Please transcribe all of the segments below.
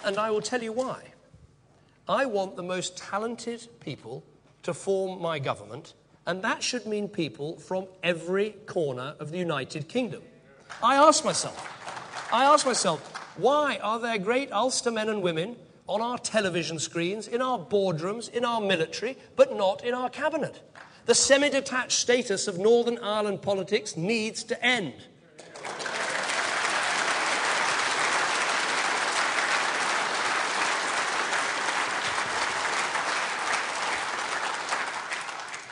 And I will tell you why. I want the most talented people to form my government, and that should mean people from every corner of the United Kingdom. I ask myself, why are there great Ulster men and women on our television screens, in our boardrooms, in our military, but not in our cabinet? The semi-detached status of Northern Ireland politics needs to end.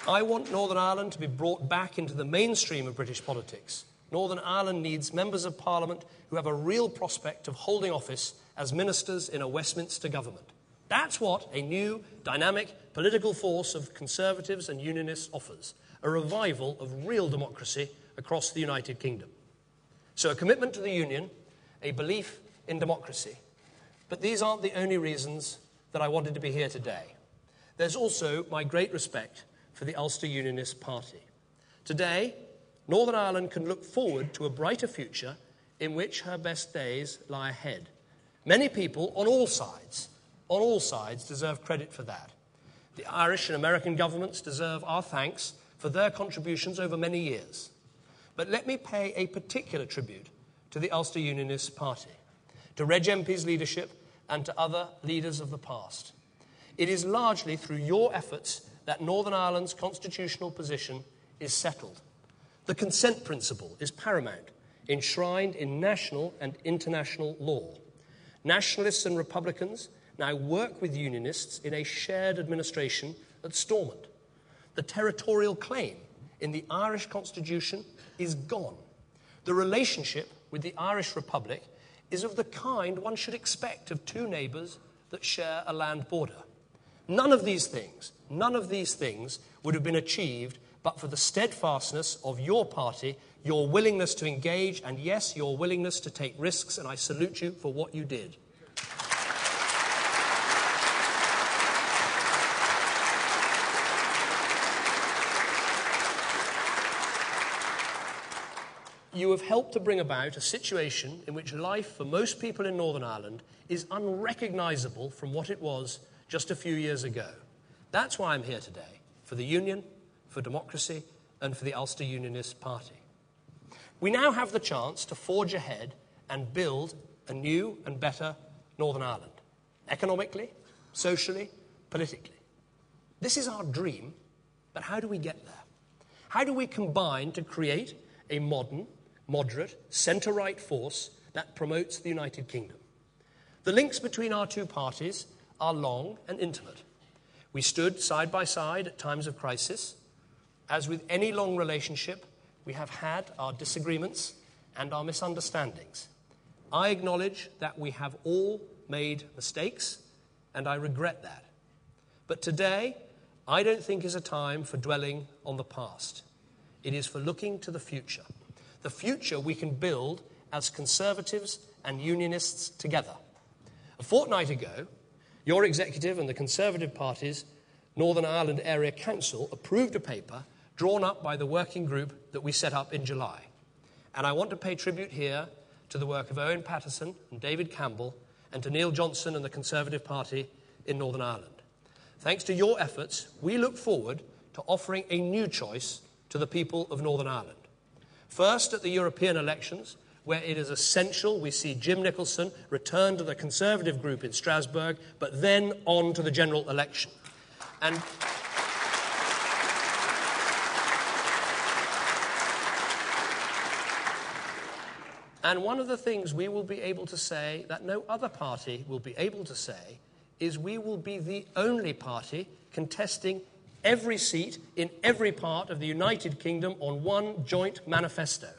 I want Northern Ireland to be brought back into the mainstream of British politics. Northern Ireland needs members of Parliament who have a real prospect of holding office as ministers in a Westminster government. That's what a new, dynamic political force of Conservatives and Unionists offers, a revival of real democracy across the United Kingdom. So a commitment to the Union, a belief in democracy. But these aren't the only reasons that I wanted to be here today. There's also my great respect for the Ulster Unionist Party. Today, Northern Ireland can look forward to a brighter future in which her best days lie ahead. Many people on all sides deserve credit for that. The Irish and American governments deserve our thanks for their contributions over many years. But let me pay a particular tribute to the Ulster Unionist Party, to Reg MP's leadership and to other leaders of the past. It is largely through your efforts that Northern Ireland's constitutional position is settled. The consent principle is paramount, enshrined in national and international law. Nationalists and Republicans now work with Unionists in a shared administration at Stormont. The territorial claim in the Irish Constitution is gone. The relationship with the Irish Republic is of the kind one should expect of two neighbours that share a land border. None of these things would have been achieved but for the steadfastness of your party, your willingness to engage, and yes, your willingness to take risks, and I salute you for what you did. You have helped to bring about a situation in which life for most people in Northern Ireland is unrecognisable from what it was just a few years ago. That's why I'm here today, for the Union, for democracy, and for the Ulster Unionist Party. We now have the chance to forge ahead and build a new and better Northern Ireland, economically, socially, politically. This is our dream, but how do we get there? How do we combine to create a modern, moderate, centre-right force that promotes the United Kingdom? The links between our two parties are long and intimate. We stood side by side at times of crisis. As with any long relationship, we have had our disagreements and our misunderstandings. I acknowledge that we have all made mistakes, and I regret that. But today, I don't think is a time for dwelling on the past. It is for looking to the future we can build as Conservatives and Unionists together. A fortnight ago, your executive and the Conservative Party's Northern Ireland Area Council approved a paper drawn up by the working group that we set up in July. And I want to pay tribute here to the work of Owen Paterson and David Campbell and to Neil Johnson and the Conservative Party in Northern Ireland. Thanks to your efforts, we look forward to offering a new choice to the people of Northern Ireland. First, at the European elections, where it is essential we see Jim Nicholson return to the Conservative group in Strasbourg, but then on to the general election. And one of the things we will be able to say that no other party will be able to say is we will be the only party contesting every seat in every part of the United Kingdom on one joint manifesto.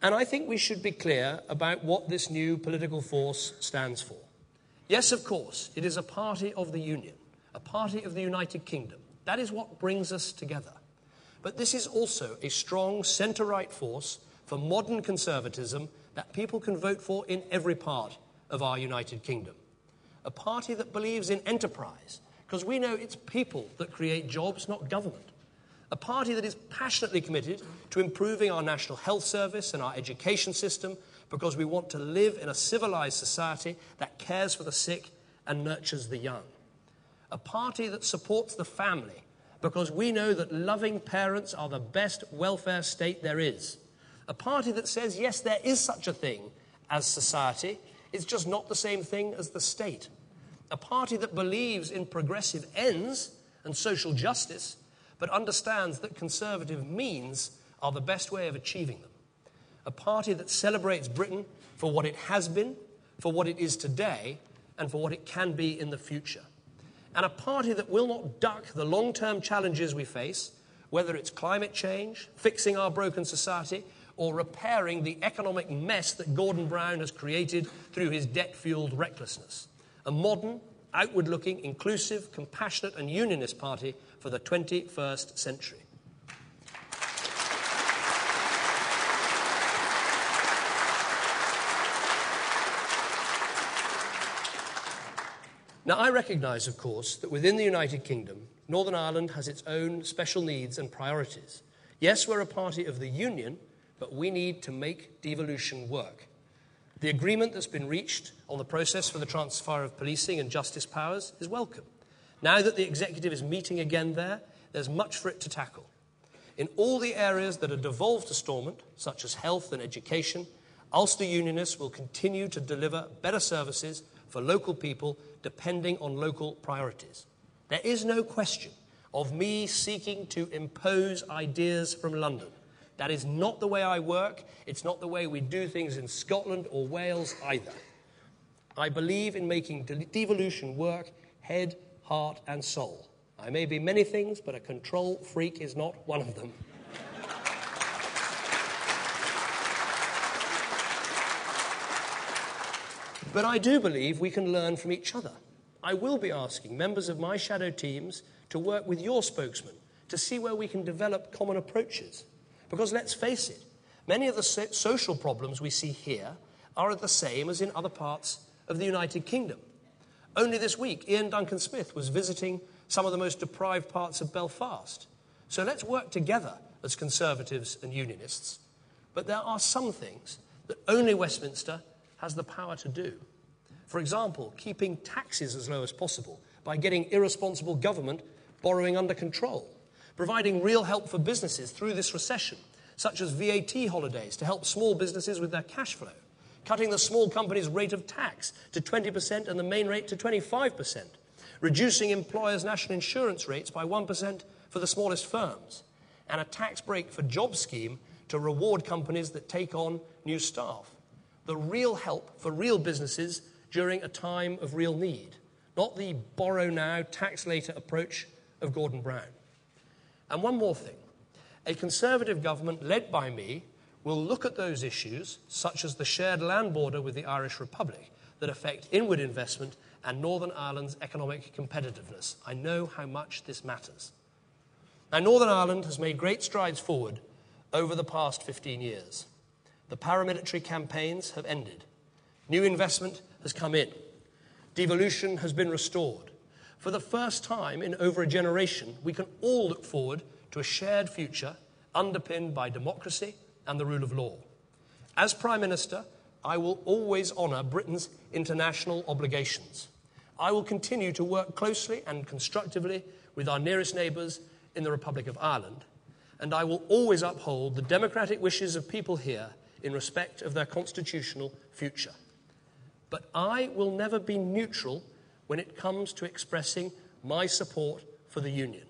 And I think we should be clear about what this new political force stands for. Yes, of course, it is a party of the Union, a party of the United Kingdom. That is what brings us together. But this is also a strong centre-right force for modern conservatism that people can vote for in every part of our United Kingdom. A party that believes in enterprise, because we know it's people that create jobs, not government. A party that is passionately committed to improving our National Health Service and our education system because we want to live in a civilized society that cares for the sick and nurtures the young. A party that supports the family because we know that loving parents are the best welfare state there is. A party that says, yes, there is such a thing as society, it's just not the same thing as the state. A party that believes in progressive ends and social justice, but understands that conservative means are the best way of achieving them. A party that celebrates Britain for what it has been, for what it is today, and for what it can be in the future. And a party that will not duck the long-term challenges we face, whether it's climate change, fixing our broken society, or repairing the economic mess that Gordon Brown has created through his debt-fueled recklessness. A modern, outward-looking, inclusive, compassionate and unionist party for the 21st century. Now, I recognise, of course, that within the United Kingdom, Northern Ireland has its own special needs and priorities. Yes, we're a party of the Union, but we need to make devolution work. The agreement that's been reached on the process for the transfer of policing and justice powers is welcome. Now that the executive is meeting again there's much for it to tackle. In all the areas that are devolved to Stormont, such as health and education, Ulster Unionists will continue to deliver better services for local people depending on local priorities. There is no question of me seeking to impose ideas from London. That is not the way I work. It's not the way we do things in Scotland or Wales either. I believe in making devolution work head, heart and soul. I may be many things, but a control freak is not one of them. But I do believe we can learn from each other. I will be asking members of my shadow teams to work with your spokesman to see where we can develop common approaches. Because let's face it, many of the social problems we see here are the same as in other parts of the United Kingdom. Only this week, Ian Duncan-Smith was visiting some of the most deprived parts of Belfast. So let's work together as Conservatives and Unionists. But there are some things that only Westminster has the power to do. For example, keeping taxes as low as possible by getting irresponsible government borrowing under control, providing real help for businesses through this recession, such as VAT holidays to help small businesses with their cash flow, cutting the small companies' rate of tax to 20% and the main rate to 25%, reducing employers' national insurance rates by 1% for the smallest firms, and a tax break for job scheme to reward companies that take on new staff. The real help for real businesses during a time of real need, not the borrow now, tax later approach of Gordon Brown. And one more thing. A Conservative government led by me will look at those issues, such as the shared land border with the Irish Republic, that affect inward investment and Northern Ireland's economic competitiveness. I know how much this matters. Now, Northern Ireland has made great strides forward over the past 15 years. The paramilitary campaigns have ended. New investment has come in. Devolution has been restored. For the first time in over a generation, we can all look forward to a shared future underpinned by democracy and the rule of law. As Prime Minister, I will always honour Britain's international obligations. I will continue to work closely and constructively with our nearest neighbours in the Republic of Ireland, and I will always uphold the democratic wishes of people here in respect of their constitutional future. But I will never be neutral when it comes to expressing my support for the Union.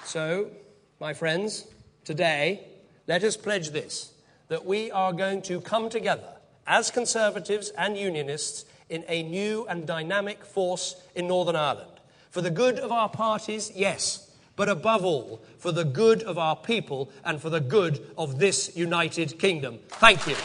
So, my friends, today, let us pledge this, that we are going to come together as Conservatives and Unionists in a new and dynamic force in Northern Ireland. For the good of our parties, yes, but above all, for the good of our people and for the good of this United Kingdom. Thank you.